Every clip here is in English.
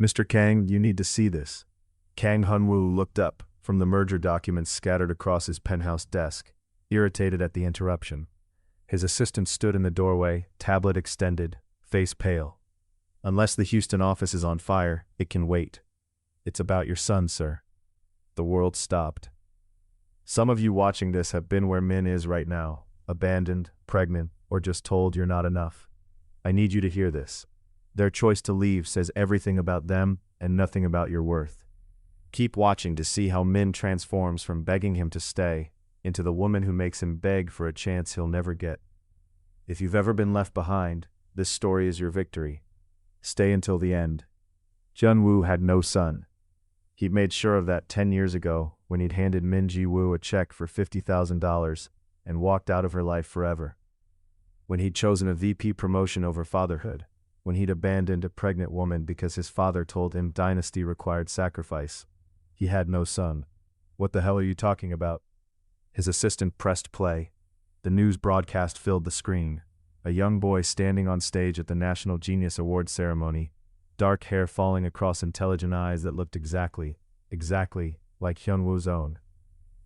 Mr. Kang, you need to see this. Hun Wu looked up from the merger documents scattered across his penthouse desk, irritated at the interruption. His assistant stood in the doorway, tablet extended, face pale. Unless the Houston office is on fire, it can wait. It's about your son, sir. The world stopped. Some of you watching this have been where Min is right now, abandoned, pregnant, or just told you're not enough. I need you to hear this. Their choice to leave says everything about them and nothing about your worth. Keep watching to see how Min transforms from begging him to stay into the woman who makes him beg for a chance he'll never get. If you've ever been left behind, this story is your victory. Stay until the end. Hun Wu had no son. He'd made sure of that 10 years ago when he'd handed Minji Wu a check for $50,000 and walked out of her life forever. When he'd chosen a VP promotion over fatherhood. When he'd abandoned a pregnant woman because his father told him dynasty required sacrifice. He had no son. What the hell are you talking about? His assistant pressed play. The news broadcast filled the screen. A young boy standing on stage at the National Genius Awards ceremony, dark hair falling across intelligent eyes that looked exactly like Hun Wu's own.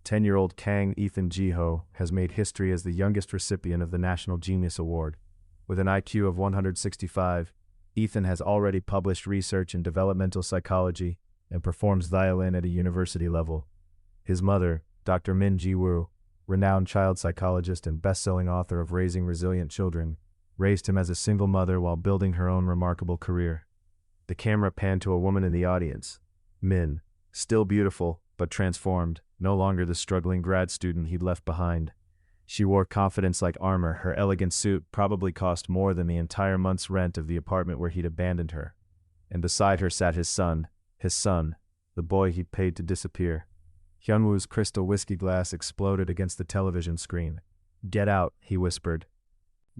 10-year-old Kang Ethan Jiho has made history as the youngest recipient of the National Genius Award. With an IQ of 165, Ethan has already published research in developmental psychology and performs violin at a university level. His mother, Dr. Minji Wu, renowned child psychologist and best-selling author of Raising Resilient Children, raised him as a single mother while building her own remarkable career. The camera panned to a woman in the audience. Min, still beautiful, but transformed, no longer the struggling grad student he'd left behind. She wore confidence like armor. Her elegant suit probably cost more than the entire month's rent of the apartment where he'd abandoned her. And beside her sat his son, the boy he'd paid to disappear. Hun Wu's crystal whiskey glass exploded against the television screen. "Get out," he whispered.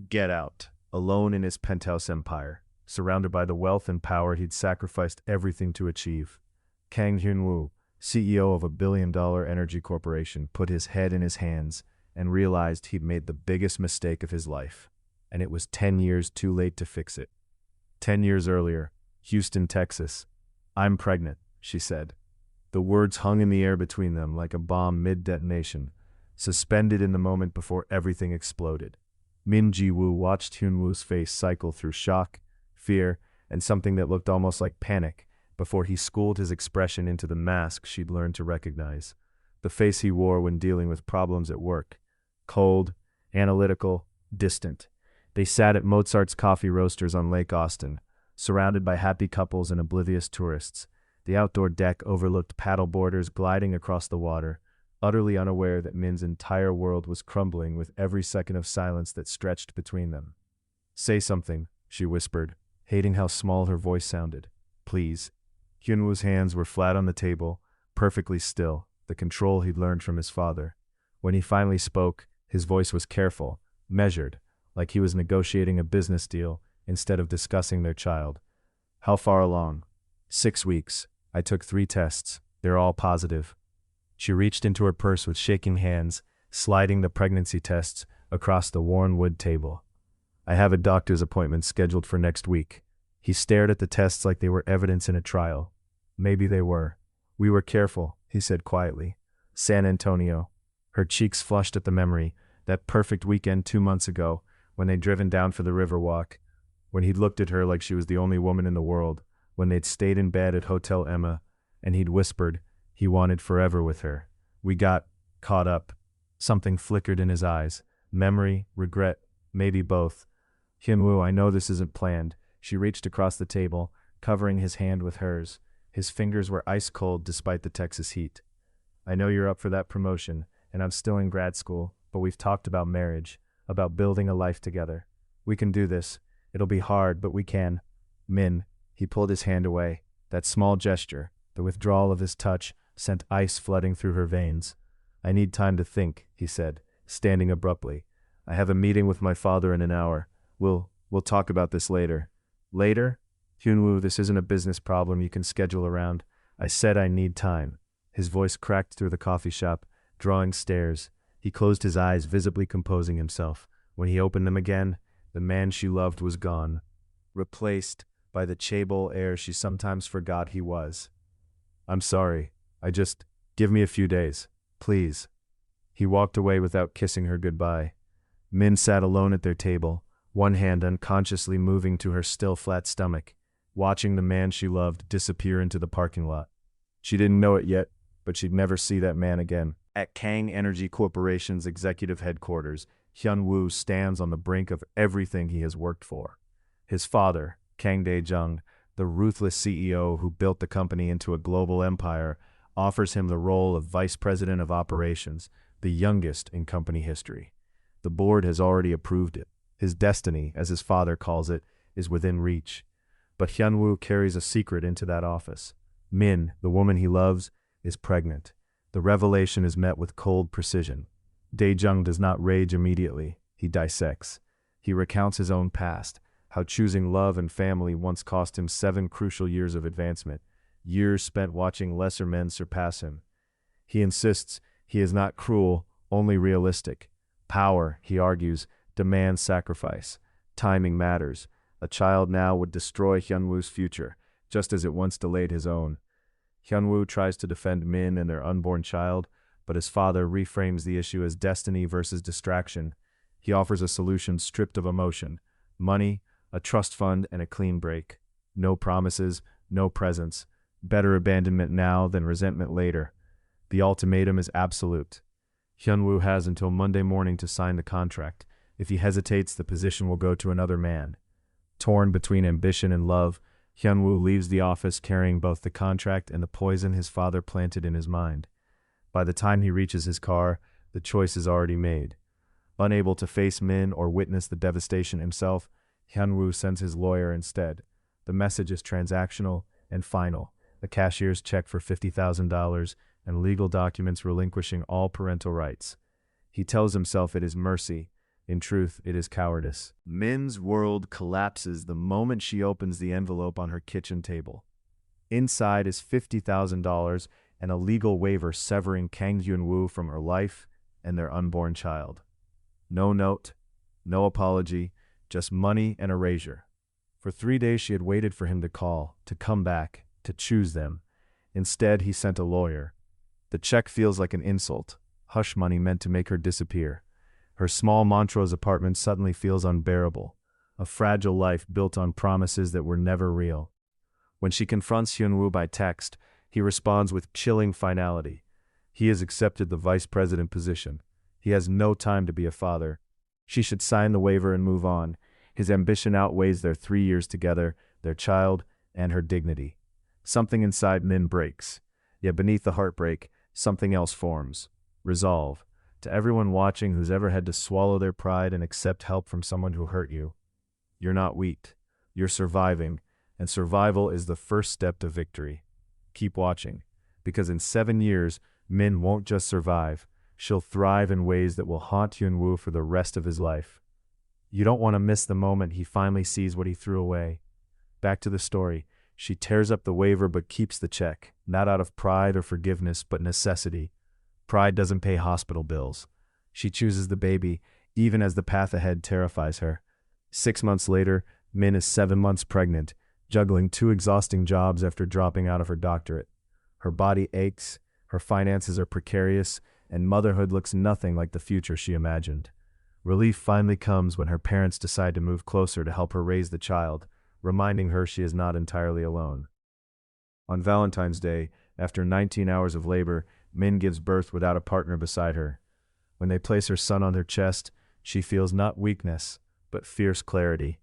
Get out, alone in his penthouse empire, surrounded by the wealth and power he'd sacrificed everything to achieve. Hun Wu, CEO of a billion-dollar energy corporation, put his head in his hands and realized he'd made the biggest mistake of his life, and it was 10 years too late to fix it. 10 years earlier, Houston, Texas. "I'm pregnant," she said. The words hung in the air between them like a bomb mid-detonation, suspended in the moment before everything exploded. Minji Wu watched Hun Wu's face cycle through shock, fear, and something that looked almost like panic before he schooled his expression into the mask she'd learned to recognize. The face he wore when dealing with problems at work. Cold, analytical, distant. They sat at Mozart's coffee roasters on Lake Austin, surrounded by happy couples and oblivious tourists. The outdoor deck overlooked paddleboarders gliding across the water, utterly unaware that Min's entire world was crumbling with every second of silence that stretched between them. "Say something," she whispered, hating how small her voice sounded. "Please." Hun Wu's hands were flat on the table, perfectly still, the control he'd learned from his father. When he finally spoke, his voice was careful, measured, like he was negotiating a business deal instead of discussing their child. "How far along?" 6 weeks. I took 3 tests. They're all positive." She reached into her purse with shaking hands, sliding the pregnancy tests across the worn wood table. "I have a doctor's appointment scheduled for next week." He stared at the tests like they were evidence in a trial. Maybe they were. "We were careful," he said quietly. "San Antonio." Her cheeks flushed at the memory, that perfect weekend 2 months ago, when they'd driven down for the river walk, when he'd looked at her like she was the only woman in the world, when they'd stayed in bed at Hotel Emma, and he'd whispered he wanted forever with her. We got caught up. Something flickered in his eyes. Memory, regret, maybe both. "Hun Wu, I know this isn't planned." She reached across the table, covering his hand with hers. His fingers were ice cold despite the Texas heat. "I know you're up for that promotion, and I'm still in grad school, but we've talked about marriage, about building a life together. We can do this. It'll be hard, but we can." "Min," he pulled his hand away. That small gesture, the withdrawal of his touch, sent ice flooding through her veins. "I need time to think," he said, standing abruptly. "I have a meeting with my father in an hour. We'll talk about this later." "Later?" "Hun Wu, this isn't a business problem you can schedule around. I said I need time." His voice cracked through the coffee shop, drawing stares. He closed his eyes, visibly composing himself. When he opened them again, the man she loved was gone, replaced by the chaebol heir she sometimes forgot he was. "I'm sorry. Give me a few days, please." He walked away without kissing her goodbye. Min sat alone at their table, one hand unconsciously moving to her still flat stomach, watching the man she loved disappear into the parking lot. She didn't know it yet, but she'd never see that man again. At Kang Energy Corporation's executive headquarters, Hun Wu stands on the brink of everything he has worked for. His father, Kang Dae-jung, the ruthless CEO who built the company into a global empire, offers him the role of vice president of operations, the youngest in company history. The board has already approved it. His destiny, as his father calls it, is within reach. But Hun Wu carries a secret into that office. Min, the woman he loves, is pregnant. The revelation is met with cold precision. Dae-jung does not rage immediately. He dissects. He recounts his own past, how choosing love and family once cost him 7 crucial years of advancement, years spent watching lesser men surpass him. He insists he is not cruel, only realistic. Power, he argues, demands sacrifice. Timing matters. A child now would destroy Hun Wu's future, just as it once delayed his own. Hun Wu tries to defend Min and their unborn child, but his father reframes the issue as destiny versus distraction. He offers a solution stripped of emotion: money, a trust fund, and a clean break. No promises, no presents. Better abandonment now than resentment later. The ultimatum is absolute. Hun Wu has until Monday morning to sign the contract. If he hesitates, the position will go to another man. Torn between ambition and love, Hun Wu leaves the office carrying both the contract and the poison his father planted in his mind. By the time he reaches his car, the choice is already made. Unable to face Min or witness the devastation himself, Hun Wu sends his lawyer instead. The message is transactional and final: a cashier's check for $50,000 and legal documents relinquishing all parental rights. He tells himself it is mercy. In truth, it is cowardice. Min's world collapses the moment she opens the envelope on her kitchen table. Inside is $50,000 and a legal waiver severing Kang Hun Wu from her life and their unborn child. No note, no apology, just money and erasure. For 3 days she had waited for him to call, to come back, to choose them. Instead, he sent a lawyer. The check feels like an insult, hush money meant to make her disappear. Her small Montrose apartment suddenly feels unbearable, a fragile life built on promises that were never real. When she confronts Hun Wu by text, he responds with chilling finality. He has accepted the vice president position. He has no time to be a father. She should sign the waiver and move on. His ambition outweighs their 3 years together, their child, and her dignity. Something inside Min breaks. Yet beneath the heartbreak, something else forms: resolve. To everyone watching who's ever had to swallow their pride and accept help from someone who hurt you, you're not weak. You're surviving, and survival is the first step to victory. Keep watching, because in 7 years, Min won't just survive. She'll thrive in ways that will haunt Hun Wu for the rest of his life. You don't want to miss the moment he finally sees what he threw away. Back to the story. She tears up the waiver but keeps the check, not out of pride or forgiveness, but necessity. Pride doesn't pay hospital bills. She chooses the baby, even as the path ahead terrifies her. 6 months later, Min is 7 months pregnant, juggling 2 exhausting jobs after dropping out of her doctorate. Her body aches, her finances are precarious, and motherhood looks nothing like the future she imagined. Relief finally comes when her parents decide to move closer to help her raise the child, reminding her she is not entirely alone. On Valentine's Day, after 19 hours of labor, Min gives birth without a partner beside her. When they place her son on her chest, she feels not weakness, but fierce clarity.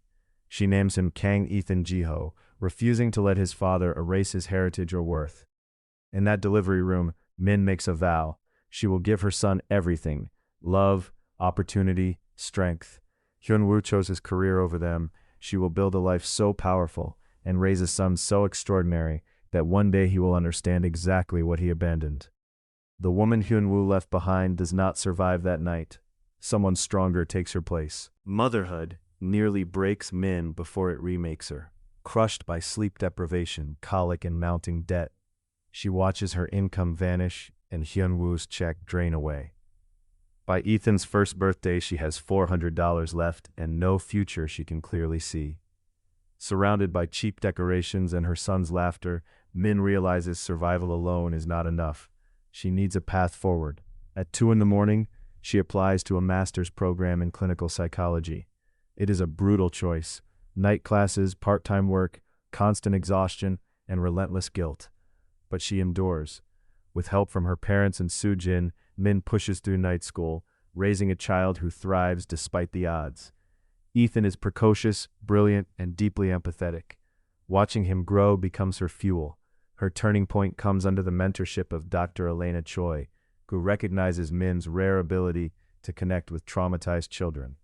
She names him Kang Ethan Jiho, refusing to let his father erase his heritage or worth. In that delivery room, Min makes a vow. She will give her son everything: love, opportunity, strength. Hun Wu chose his career over them. She will build a life so powerful and raise a son so extraordinary that one day he will understand exactly what he abandoned. The woman Hun Wu left behind does not survive that night. Someone stronger takes her place. Motherhood nearly breaks Min before it remakes her. Crushed by sleep deprivation, colic, and mounting debt, she watches her income vanish and Hun Wu's check drain away. By Ethan's first birthday, she has $400 left and no future she can clearly see. Surrounded by cheap decorations and her son's laughter, Min realizes survival alone is not enough. She needs a path forward. At 2 in the morning, she applies to a master's program in clinical psychology. It is a brutal choice. Night classes, part-time work, constant exhaustion, and relentless guilt. But she endures. With help from her parents and Soo-jin, Min pushes through night school, raising a child who thrives despite the odds. Ethan is precocious, brilliant, and deeply empathetic. Watching him grow becomes her fuel. Her turning point comes under the mentorship of Dr. Elena Choi, who recognizes Min's rare ability to connect with traumatized children.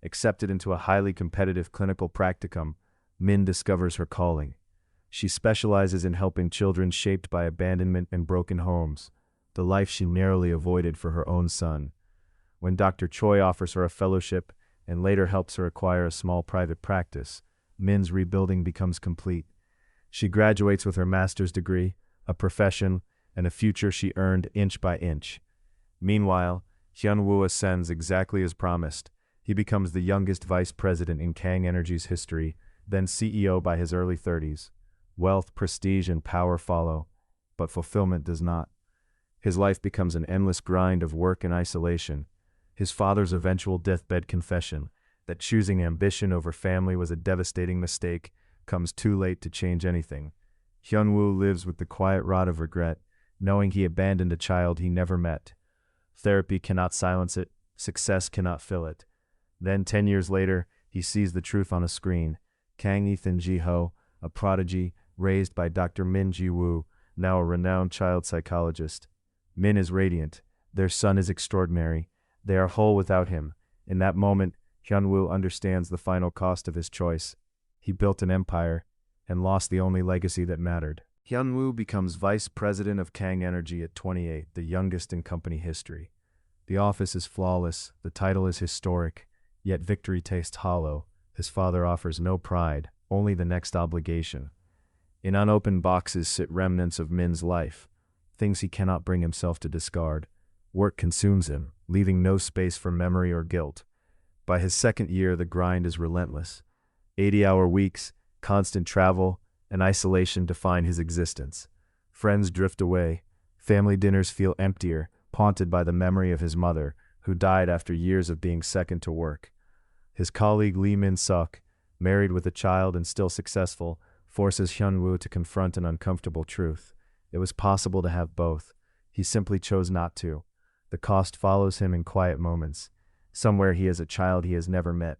Accepted into a highly competitive clinical practicum, Min discovers her calling. She specializes in helping children shaped by abandonment and broken homes, the life she narrowly avoided for her own son. When Dr. Choi offers her a fellowship and later helps her acquire a small private practice, Min's rebuilding becomes complete. She graduates with her master's degree, a profession, and a future she earned inch by inch. Meanwhile, Hun Wu ascends exactly as promised. He becomes the youngest vice president in Kang Energy's history, then CEO by his early 30s. Wealth, prestige, and power follow, but fulfillment does not. His life becomes an endless grind of work and isolation. His father's eventual deathbed confession that choosing ambition over family was a devastating mistake comes too late to change anything. Hun Wu lives with the quiet rot of regret, knowing he abandoned a child he never met. Therapy cannot silence it, success cannot fill it. Then 10 years later, he sees the truth on a screen. Kang Ethan Ji-ho, a prodigy, raised by Dr. Minji Wu, now a renowned child psychologist. Min is radiant. Their son is extraordinary. They are whole without him. In that moment, Hun Wu understands the final cost of his choice. He built an empire and lost the only legacy that mattered. Hun Wu becomes vice president of Kang Energy at 28, the youngest in company history. The office is flawless, the title is historic, yet victory tastes hollow. His father offers no pride, only the next obligation. In unopened boxes sit remnants of Min's life, things he cannot bring himself to discard. Work consumes him, leaving no space for memory or guilt. By his second year, the grind is relentless. 80-hour weeks, constant travel, and isolation define his existence. Friends drift away. Family dinners feel emptier, haunted by the memory of his mother, who died after years of being second to work. His colleague Lee Min-suk, married with a child and still successful, forces Hun Wu to confront an uncomfortable truth. It was possible to have both. He simply chose not to. The cost follows him in quiet moments. Somewhere he has a child he has never met.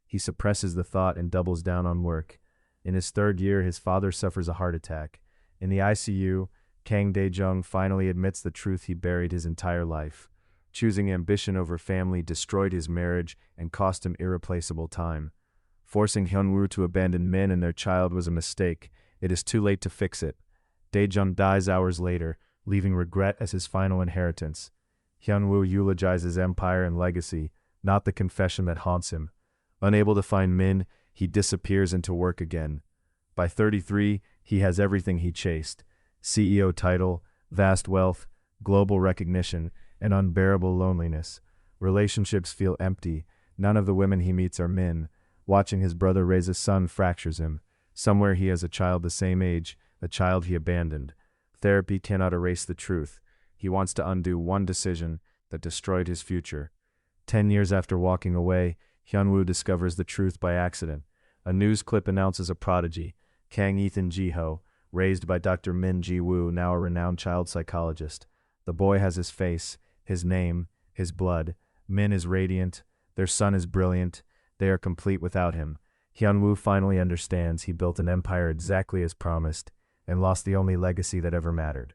He suppresses the thought and doubles down on work. In his third year, his father suffers a heart attack. In the ICU, Kang Dae-jung finally admits the truth he buried his entire life. Choosing ambition over family destroyed his marriage and cost him irreplaceable time. Forcing Hun Wu to abandon Min and their child was a mistake. It is too late to fix it. Dae-jung dies hours later, leaving regret as his final inheritance. Hun Wu eulogizes empire and legacy, not the confession that haunts him. Unable to find Min, he disappears into work again. By 33, he has everything he chased: CEO title, vast wealth, global recognition, and unbearable loneliness. Relationships feel empty. None of the women he meets are Min. Watching his brother raise a son fractures him. Somewhere he has a child the same age, a child he abandoned. Therapy cannot erase the truth. He wants to undo one decision that destroyed his future. 10 years after walking away, Hun Wu discovers the truth by accident. A news clip announces a prodigy, Kang Ethan Ji-ho, raised by Dr. Minji Wu, now a renowned child psychologist. The boy has his face, his name, his blood. Min is radiant. Their son is brilliant. They are complete without him. Hun Wu finally understands he built an empire exactly as promised and lost the only legacy that ever mattered.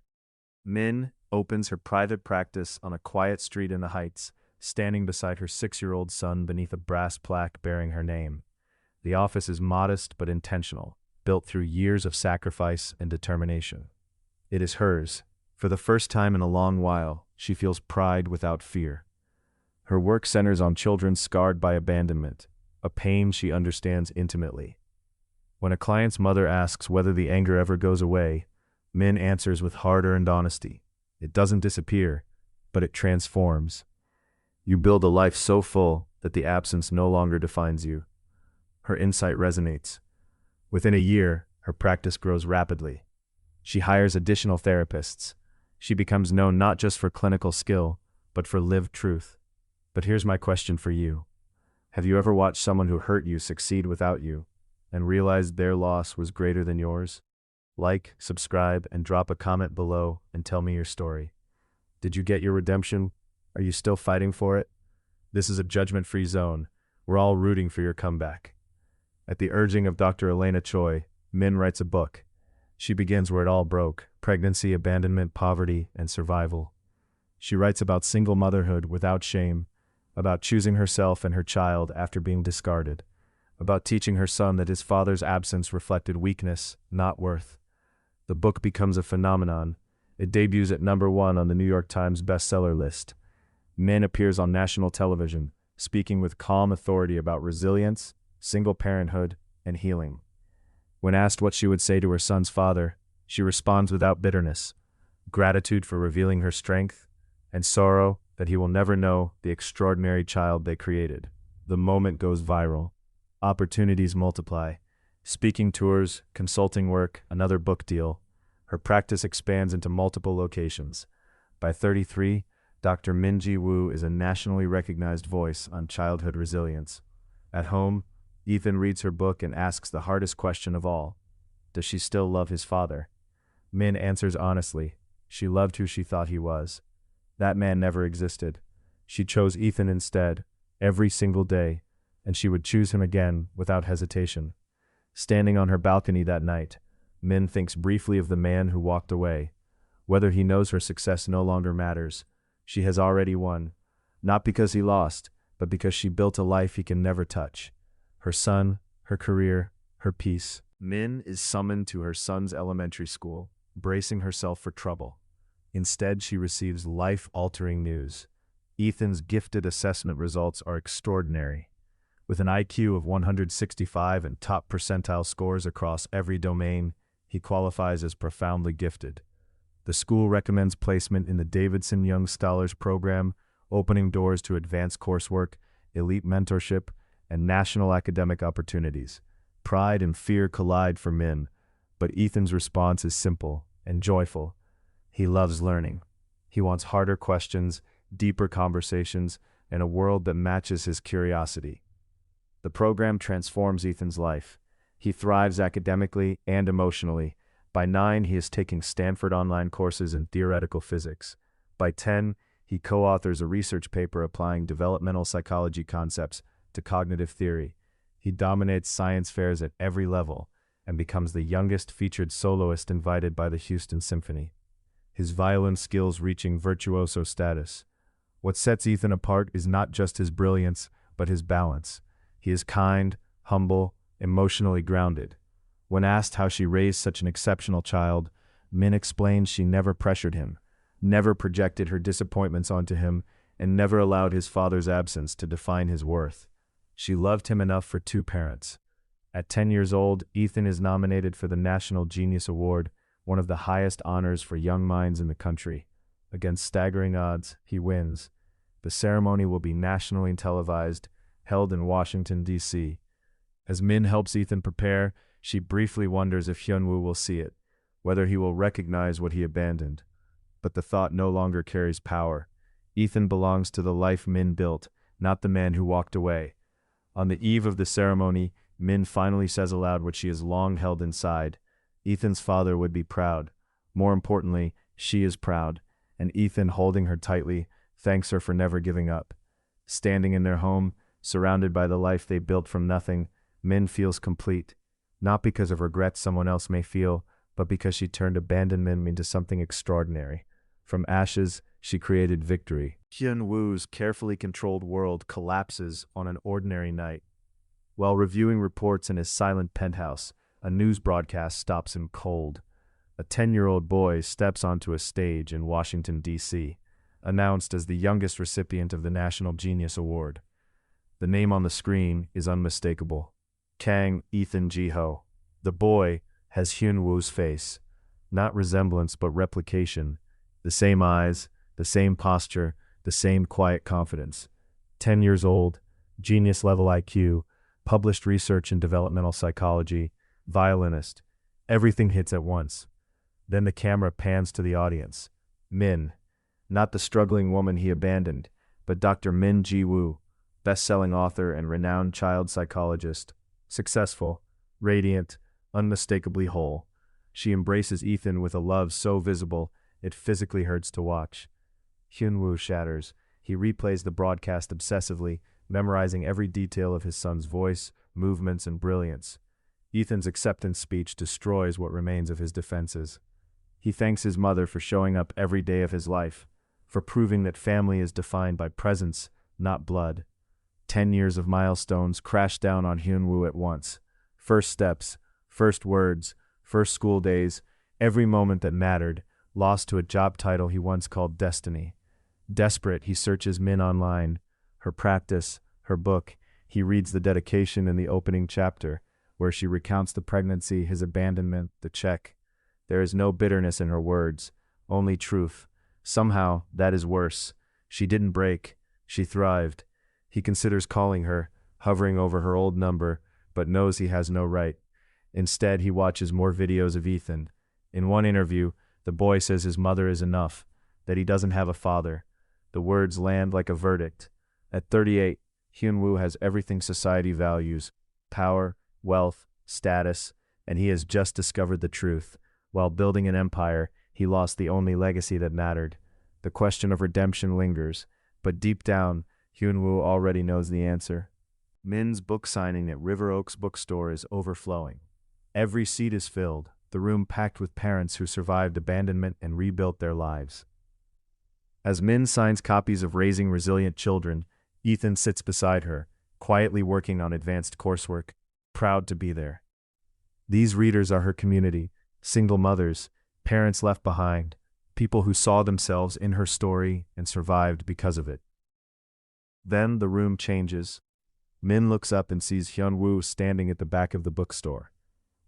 Min opens her private practice on a quiet street in the Heights, standing beside her 6-year-old son beneath a brass plaque bearing her name. The office is modest but intentional, built through years of sacrifice and determination. It is hers. For the first time in a long while, she feels pride without fear. Her work centers on children scarred by abandonment, a pain she understands intimately. When a client's mother asks whether the anger ever goes away, Min answers with hard-earned honesty. It doesn't disappear, but it transforms. You build a life so full that the absence no longer defines you. Her insight resonates. Within a year, her practice grows rapidly. She hires additional therapists. She becomes known not just for clinical skill, but for lived truth. But here's my question for you. Have you ever watched someone who hurt you succeed without you, and realized their loss was greater than yours? Like, subscribe, and drop a comment below and tell me your story. Did you get your redemption? Are you still fighting for it? This is a judgment-free zone. We're all rooting for your comeback. At the urging of Dr. Elena Choi, Min writes a book. She begins where it all broke: pregnancy, abandonment, poverty, and survival. She writes about single motherhood without shame, about choosing herself and her child after being discarded, about teaching her son that his father's absence reflected weakness, not worth. The book becomes a phenomenon. It debuts at #1 on the New York Times bestseller list. Min appears on national television, speaking with calm authority about resilience, single parenthood, and healing. When asked what she would say to her son's father, she responds without bitterness: gratitude for revealing her strength, and sorrow that he will never know the extraordinary child they created. The moment goes viral. Opportunities multiply. Speaking tours, consulting work, another book deal. Her practice expands into multiple locations. By 33, Dr. Minji Wu is a nationally recognized voice on childhood resilience. At home, Ethan reads her book and asks the hardest question of all: does she still love his father? Min answers honestly: she loved who she thought he was. That man never existed. She chose Ethan instead, every single day, and she would choose him again without hesitation. Standing on her balcony that night, Min thinks briefly of the man who walked away. Whether he knows her success no longer matters. She has already won, not because he lost, but because she built a life he can never touch. Her son, her career, her peace. Min is summoned to her son's elementary school, bracing herself for trouble. Instead, she receives life-altering news. Ethan's gifted assessment results are extraordinary. With an IQ of 165 and top percentile scores across every domain, he qualifies as profoundly gifted. The school recommends placement in the Davidson Young Scholars Program, opening doors to advanced coursework, elite mentorship, and national academic opportunities. Pride and fear collide for Min, but Ethan's response is simple and joyful. He loves learning. He wants harder questions, deeper conversations, and a world that matches his curiosity. The program transforms Ethan's life. He thrives academically and emotionally. By 9, he is taking Stanford online courses in theoretical physics. By 10, he co-authors a research paper applying developmental psychology concepts to cognitive theory. He dominates science fairs at every level and becomes the youngest featured soloist invited by the Houston Symphony, his violin skills reaching virtuoso status. What sets Ethan apart is not just his brilliance, but his balance. He is kind, humble, emotionally grounded. When asked how she raised such an exceptional child, Min explains she never pressured him, never projected her disappointments onto him, and never allowed his father's absence to define his worth. She loved him enough for 2 parents. At 10 years old, Ethan is nominated for the National Genius Award, one of the highest honors for young minds in the country. Against staggering odds, he wins. The ceremony will be nationally televised, held in Washington, D.C. As Min helps Ethan prepare, she briefly wonders if Hun Wu will see it, whether he will recognize what he abandoned. But the thought no longer carries power. Ethan belongs to the life Min built, not the man who walked away. On the eve of the ceremony, Min finally says aloud what she has long held inside. Ethan's father would be proud. More importantly, she is proud, and Ethan, holding her tightly, thanks her for never giving up. Standing in their home, surrounded by the life they built from nothing, Min feels complete, not because of regrets someone else may feel, but because she turned abandonment into something extraordinary. From ashes, she created victory. Hun Wu's carefully controlled world collapses on an ordinary night. While reviewing reports in his silent penthouse, a news broadcast stops him cold. A 10-year-old boy steps onto a stage in Washington, D.C., announced as the youngest recipient of the National Genius Award. The name on the screen is unmistakable: Kang Ethan Ji-ho. The boy has Hun Wu's face. Not resemblance, but replication. The same eyes, the same posture, the same quiet confidence. 10 years old, genius-level IQ, published research in developmental psychology, violinist. Everything hits at once. Then the camera pans to the audience. Min, not the struggling woman he abandoned, but Dr. Minji Wu, best-selling author and renowned child psychologist. Successful, radiant, unmistakably whole. She embraces Ethan with a love so visible, it physically hurts to watch. Hun Wu shatters. He replays the broadcast obsessively, memorizing every detail of his son's voice, movements, and brilliance. Ethan's acceptance speech destroys what remains of his defenses. He thanks his mother for showing up every day of his life, for proving that family is defined by presence, not blood. 10 years of milestones crash down on Hun Wu at once. First steps, first words, first school days, every moment that mattered, lost to a job title he once called destiny. Desperate, he searches Min online, her practice, her book. He reads the dedication in the opening chapter, where she recounts the pregnancy, his abandonment, the check. There is no bitterness in her words, only truth. Somehow, that is worse. She didn't break, she thrived. He considers calling her, hovering over her old number, but knows he has no right. Instead, he watches more videos of Ethan. In one interview, the boy says his mother is enough, that he doesn't have a father. The words land like a verdict. At 38, Hun Wu has everything society values: power, wealth, status, and he has just discovered the truth. While building an empire, he lost the only legacy that mattered. The question of redemption lingers, but deep down, Hun Wu already knows the answer. Min's book signing at River Oaks bookstore is overflowing. Every seat is filled, the room packed with parents who survived abandonment and rebuilt their lives. As Min signs copies of Raising Resilient Children, Ethan sits beside her, quietly working on advanced coursework, proud to be there. These readers are her community, single mothers, parents left behind, people who saw themselves in her story and survived because of it. Then the room changes. Min looks up and sees Hun Wu standing at the back of the bookstore.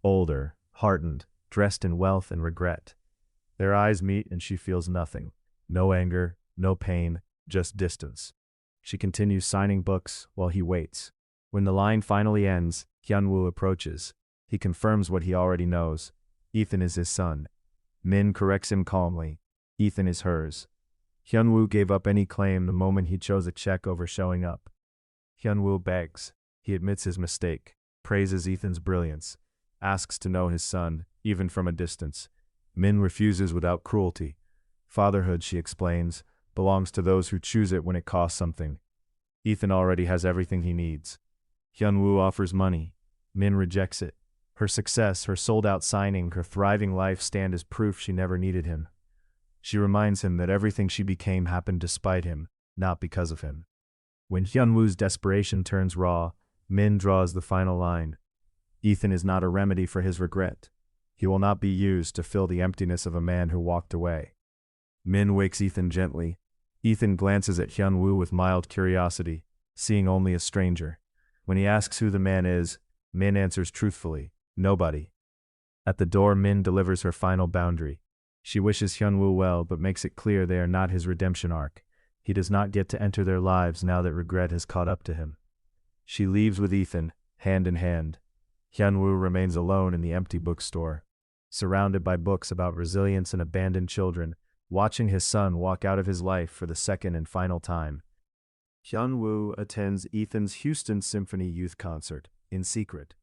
Older, hardened, dressed in wealth and regret. Their eyes meet and she feels nothing. No anger, no pain, just distance. She continues signing books while he waits. When the line finally ends, Hun Wu approaches. He confirms what he already knows. Ethan is his son. Min corrects him calmly. Ethan is hers. Hun Wu gave up any claim the moment he chose a check over showing up. Hun Wu begs. He admits his mistake, praises Ethan's brilliance, asks to know his son, even from a distance. Min refuses without cruelty. Fatherhood, she explains, belongs to those who choose it when it costs something. Ethan already has everything he needs. Hun Wu offers money. Min rejects it. Her success, her sold-out signing, her thriving life stand as proof she never needed him. She reminds him that everything she became happened despite him, not because of him. When Hun Wu's desperation turns raw, Min draws the final line. Ethan is not a remedy for his regret. He will not be used to fill the emptiness of a man who walked away. Min wakes Ethan gently. Ethan glances at Hun Wu with mild curiosity, seeing only a stranger. When he asks who the man is, Min answers truthfully, nobody. At the door, Min delivers her final boundary. She wishes Hun Wu well, but makes it clear they are not his redemption arc. He does not get to enter their lives now that regret has caught up to him. She leaves with Ethan, hand in hand. Hun Wu remains alone in the empty bookstore, surrounded by books about resilience and abandoned children, watching his son walk out of his life for the second and final time. Hun Wu attends Ethan's Houston Symphony Youth Concert, in secret,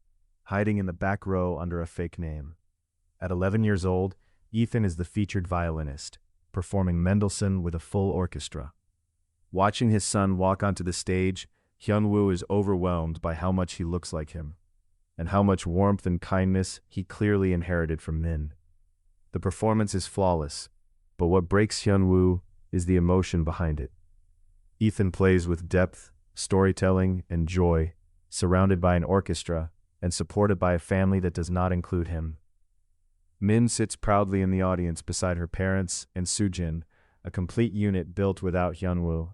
hiding in the back row under a fake name. At 11 years old, Ethan is the featured violinist, performing Mendelssohn with a full orchestra. Watching his son walk onto the stage, Hun Wu is overwhelmed by how much he looks like him, and how much warmth and kindness he clearly inherited from Min. The performance is flawless, but what breaks Hun Wu is the emotion behind it. Ethan plays with depth, storytelling, and joy, surrounded by an orchestra and supported by a family that does not include him. Min sits proudly in the audience beside her parents and Sujin, a complete unit built without Hun Wu.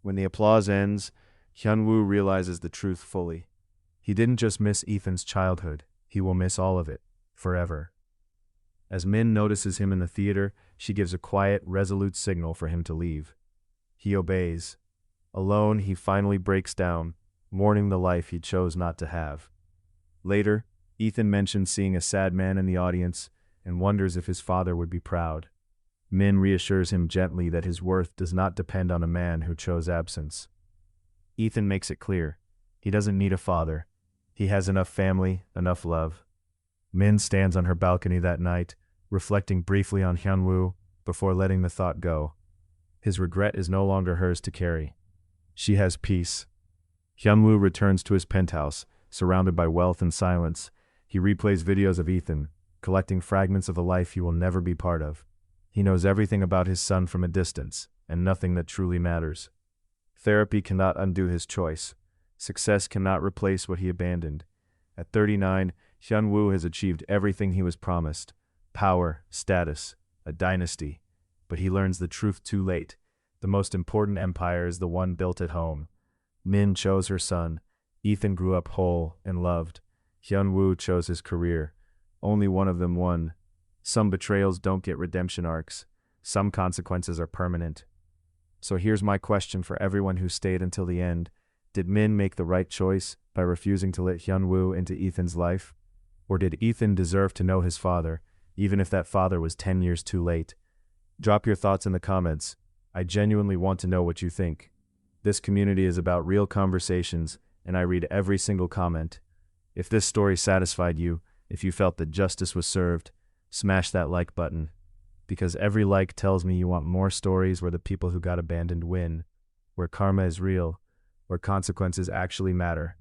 When the applause ends, Hun Wu realizes the truth fully. He didn't just miss Ethan's childhood, he will miss all of it, forever. As Min notices him in the theater, she gives a quiet, resolute signal for him to leave. He obeys. Alone, he finally breaks down, mourning the life he chose not to have. Later, Ethan mentions seeing a sad man in the audience and wonders if his father would be proud. Min reassures him gently that his worth does not depend on a man who chose absence. Ethan makes it clear, he doesn't need a father. He has enough family, enough love. Min stands on her balcony that night, reflecting briefly on Hun Wu before letting the thought go. His regret is no longer hers to carry. She has peace. Hun Wu returns to his penthouse, surrounded by wealth and silence. He replays videos of Ethan, collecting fragments of a life he will never be part of. He knows everything about his son from a distance, and nothing that truly matters. Therapy cannot undo his choice. Success cannot replace what he abandoned. At 39, Hun Wu has achieved everything he was promised: power, status, a dynasty. But he learns the truth too late. The most important empire is the one built at home. Min chose her son. Ethan grew up whole and loved. Hun Wu chose his career. Only one of them won. Some betrayals don't get redemption arcs. Some consequences are permanent. So here's my question for everyone who stayed until the end. Did Min make the right choice by refusing to let Hun Wu into Ethan's life? Or did Ethan deserve to know his father, even if that father was 10 years too late? Drop your thoughts in the comments. I genuinely want to know what you think. This community is about real conversations, and I read every single comment. If this story satisfied you, if you felt that justice was served, smash that like button. Because every like tells me you want more stories where the people who got abandoned win, where karma is real, where consequences actually matter.